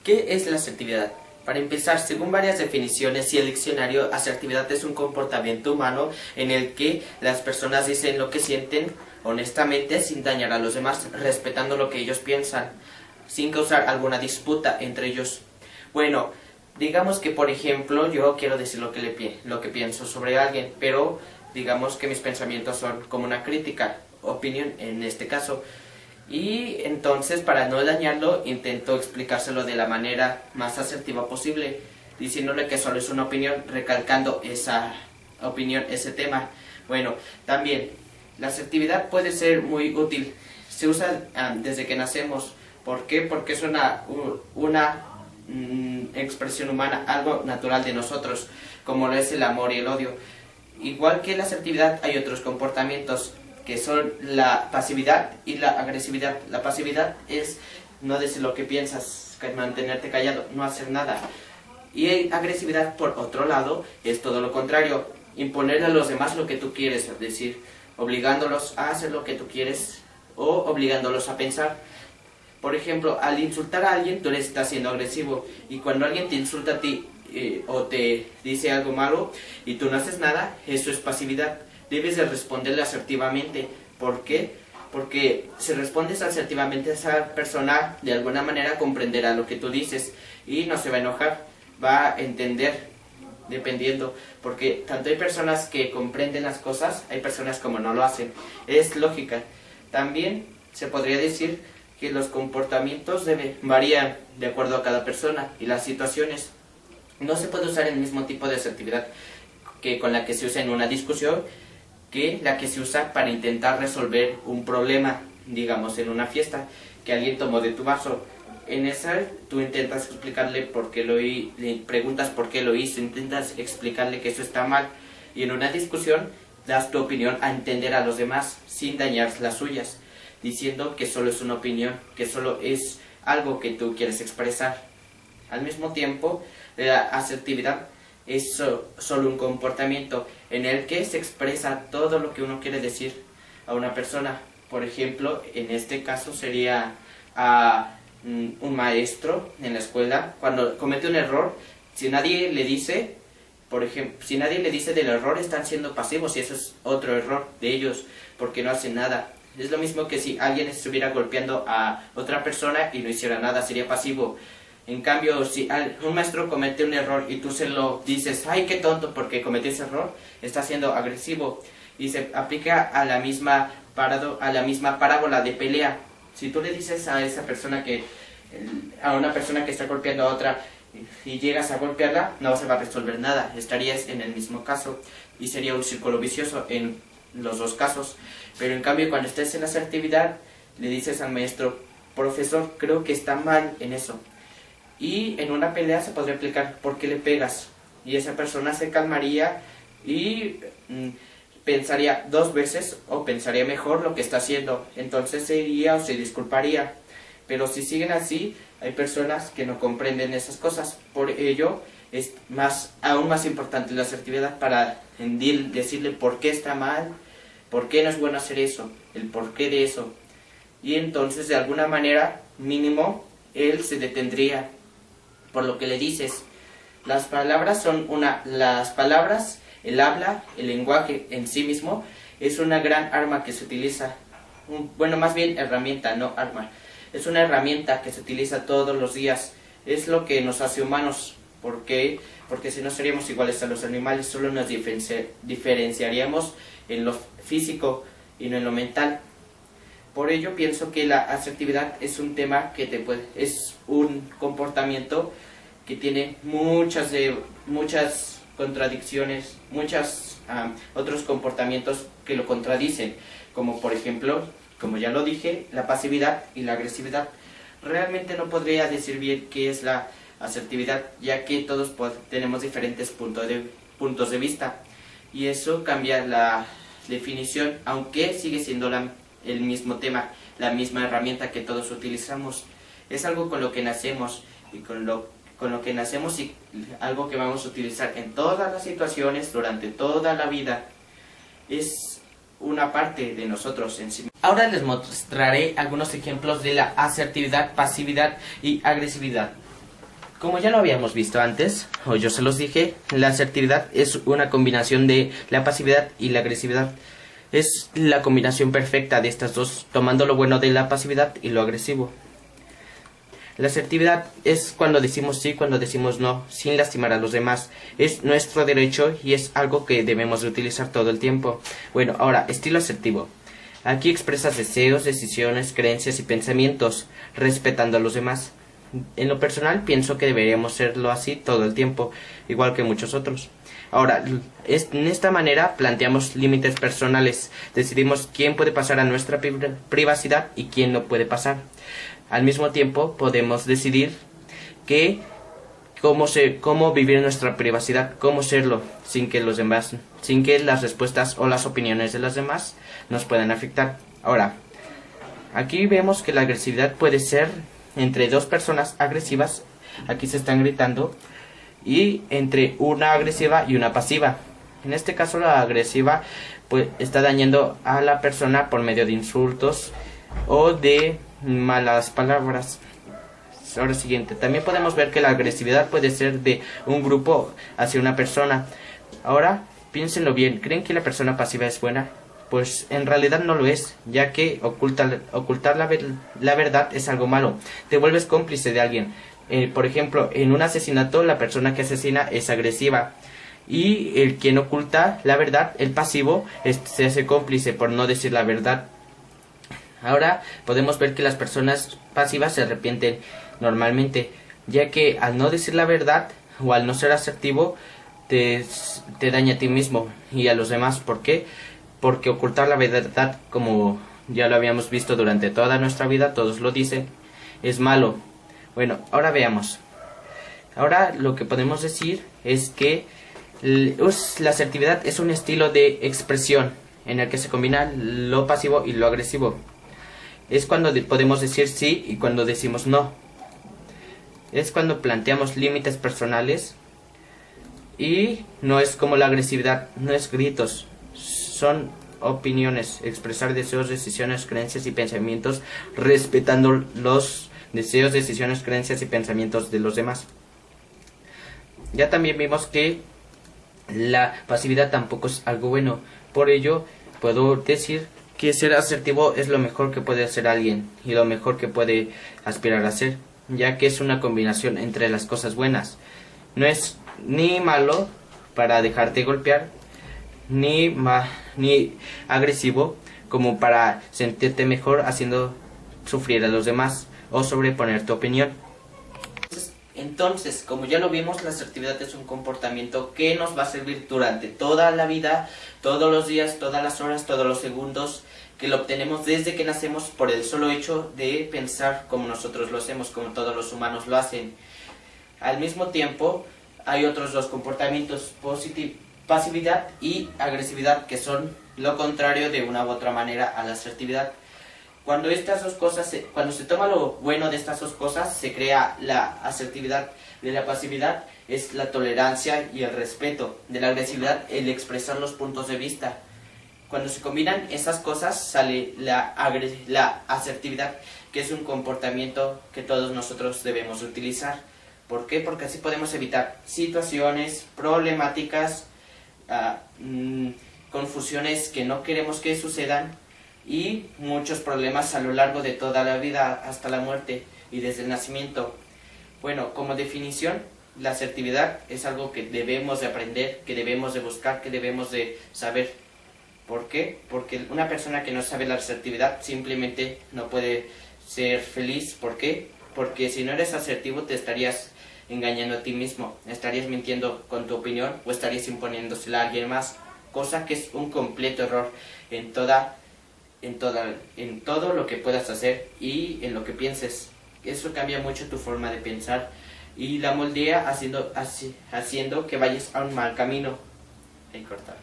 ¿Qué es la asertividad? Para empezar, según varias definiciones y el diccionario, asertividad es un comportamiento humano en el que las personas dicen lo que sienten honestamente sin dañar a los demás, respetando lo que ellos piensan, sin causar alguna disputa entre ellos. Bueno, digamos que por ejemplo yo quiero decir lo que pienso sobre alguien, pero digamos que mis pensamientos son como una crítica, opinión en este caso. Y entonces, para no dañarlo, intento explicárselo de la manera más asertiva posible, diciéndole que solo es una opinión, recalcando esa opinión, ese tema. Bueno, también, la asertividad puede ser muy útil. Se usa desde que nacemos. ¿Por qué? Porque es una expresión humana, algo natural de nosotros, como lo es el amor y el odio. Igual que la asertividad, hay otros comportamientos que son la pasividad y la agresividad. La pasividad es no decir lo que piensas, mantenerte callado, no hacer nada. Y agresividad, por otro lado, es todo lo contrario, imponerle a los demás lo que tú quieres, es decir, obligándolos a hacer lo que tú quieres o obligándolos a pensar. Por ejemplo, al insultar a alguien, tú le estás siendo agresivo, y cuando alguien te insulta a ti o te dice algo malo y tú no haces nada, eso es pasividad. Debes de responderle asertivamente. ¿Por qué? Porque si respondes asertivamente, esa persona de alguna manera comprenderá lo que tú dices y no se va a enojar, va a entender, dependiendo, porque tanto hay personas que comprenden las cosas, hay personas como no lo hacen, es lógica. También se podría decir que los comportamientos varían de acuerdo a cada persona y las situaciones. No se puede usar el mismo tipo de asertividad que con la que se usa en una discusión que la que se usa para intentar resolver un problema, digamos en una fiesta, que alguien tomó de tu vaso. En esa tú intentas explicarle por qué le preguntas por qué lo hizo, intentas explicarle que eso está mal, y en una discusión das tu opinión a entender a los demás sin dañar las suyas, diciendo que solo es una opinión, que solo es algo que tú quieres expresar. Al mismo tiempo, la asertividad es solo un comportamiento en el que se expresa todo lo que uno quiere decir a una persona. Por ejemplo, en este caso sería a un maestro en la escuela, cuando comete un error, si nadie le dice, por ejemplo, si nadie le dice del error, están siendo pasivos, y eso es otro error de ellos, porque no hacen nada. Es lo mismo que si alguien estuviera golpeando a otra persona y no hiciera nada, sería pasivo. En cambio, si un maestro comete un error y tú se lo dices, ¡ay, qué tonto porque cometió ese error!, está siendo agresivo. Y se aplica a la misma parábola de pelea. Si tú le dices a esa persona a una persona que está golpeando a otra, y llegas a golpearla, no se va a resolver nada, estarías en el mismo caso y sería un círculo vicioso en los dos casos. Pero en cambio, cuando estés en la asertividad, le dices al maestro, profesor, creo que está mal en eso. Y en una pelea se podría explicar por qué le pegas, y esa persona se calmaría y pensaría dos veces o pensaría mejor lo que está haciendo, entonces se iría o se disculparía. Pero si siguen así, hay personas que no comprenden esas cosas. Por ello es aún más importante la asertividad para decirle por qué está mal, por qué no es bueno hacer eso, el porqué de eso, y entonces de alguna manera mínimo él se detendría por lo que le dices. Las palabras el habla, el lenguaje en sí mismo es una gran arma que se utiliza, más bien herramienta, no arma. Es una herramienta que se utiliza todos los días, es lo que nos hace humanos. ¿Por qué? Porque si no seríamos iguales a los animales, solo nos diferenciaríamos en lo físico y no en lo mental. Por ello pienso que la asertividad es un tema es un comportamiento que tiene muchas contradicciones, otros comportamientos que lo contradicen, como por ejemplo, como ya lo dije, la pasividad y la agresividad. Realmente no podría decir bien qué es la asertividad, ya que todos tenemos diferentes puntos de vista, y eso cambia la definición, aunque sigue siendo el mismo tema, la misma herramienta que todos utilizamos. Es algo con lo que nacemos y algo que vamos a utilizar en todas las situaciones durante toda la vida. Es una parte de nosotros en sí. Ahora les mostraré algunos ejemplos de la asertividad, pasividad y agresividad. Como ya lo habíamos visto antes, o yo se los dije, la asertividad es una combinación de la pasividad y la agresividad. Es la combinación perfecta de estas dos, tomando lo bueno de la pasividad y lo agresivo. La asertividad es cuando decimos sí, cuando decimos no, sin lastimar a los demás. Es nuestro derecho y es algo que debemos de utilizar todo el tiempo. Bueno, ahora, estilo asertivo. Aquí expresas deseos, decisiones, creencias y pensamientos, respetando a los demás. En lo personal, pienso que deberíamos serlo así todo el tiempo, igual que muchos otros. Ahora, en esta manera planteamos límites personales, decidimos quién puede pasar a nuestra privacidad y quién no puede pasar. Al mismo tiempo, podemos decidir cómo vivir nuestra privacidad, cómo serlo, sin que las respuestas o las opiniones de los demás nos puedan afectar. Ahora, aquí vemos que la agresividad puede ser entre dos personas agresivas, aquí se están gritando, y entre una agresiva y una pasiva. En este caso la agresiva pues está dañando a la persona por medio de insultos o de malas palabras. Ahora siguiente, también podemos ver que la agresividad puede ser de un grupo hacia una persona. Ahora piénsenlo bien, ¿creen que la persona pasiva es buena? Pues en realidad no lo es, ya que ocultar la verdad es algo malo. Te vuelves cómplice de alguien. Por ejemplo, en un asesinato la persona que asesina es agresiva y el quien oculta la verdad, el pasivo, se hace cómplice por no decir la verdad. Ahora podemos ver que las personas pasivas se arrepienten normalmente, ya que al no decir la verdad o al no ser asertivo te daña a ti mismo y a los demás. ¿Por qué? Porque ocultar la verdad, como ya lo habíamos visto durante toda nuestra vida, todos lo dicen, es malo. Bueno, ahora veamos. Ahora lo que podemos decir es que la asertividad es un estilo de expresión en el que se combina lo pasivo y lo agresivo. Es cuando podemos decir sí y cuando decimos no. Es cuando planteamos límites personales y no es como la agresividad, no es gritos, son opiniones, expresar deseos, decisiones, creencias y pensamientos, respetando los deseos, decisiones, creencias y pensamientos de los demás. Ya también vimos que la pasividad tampoco es algo bueno, por ello puedo decir que ser asertivo es lo mejor que puede hacer alguien y lo mejor que puede aspirar a ser, ya que es una combinación entre las cosas buenas. No es ni malo para dejarte golpear, ni agresivo como para sentirte mejor haciendo sufrir a los demás o sobreponer tu opinión. Entonces, como ya lo vimos, la asertividad es un comportamiento que nos va a servir durante toda la vida, todos los días, todas las horas, todos los segundos, que lo obtenemos desde que nacemos por el solo hecho de pensar como nosotros lo hacemos, como todos los humanos lo hacen. Al mismo tiempo, hay otros dos comportamientos, pasividad y agresividad, que son lo contrario de una u otra manera a la asertividad. Cuando estas dos cosas, cuando se toma lo bueno de estas dos cosas, se crea la asertividad. De la pasividad es la tolerancia y el respeto. De la agresividad, el expresar los puntos de vista. Cuando se combinan esas cosas, sale la asertividad, que es un comportamiento que todos nosotros debemos utilizar. ¿Por qué? Porque así podemos evitar situaciones problemáticas, confusiones que no queremos que sucedan, y muchos problemas a lo largo de toda la vida hasta la muerte y desde el nacimiento. Bueno, como definición, la asertividad es algo que debemos de aprender, que debemos de buscar, que debemos de saber. ¿Por qué? Porque una persona que no sabe la asertividad simplemente no puede ser feliz. ¿Por qué? Porque si no eres asertivo te estarías engañando a ti mismo, estarías mintiendo con tu opinión o estarías imponiéndosela a alguien más, cosa que es un completo error en todo lo que puedas hacer y en lo que pienses. Eso cambia mucho tu forma de pensar y la moldea haciendo que vayas a un mal camino. Ahí cortar.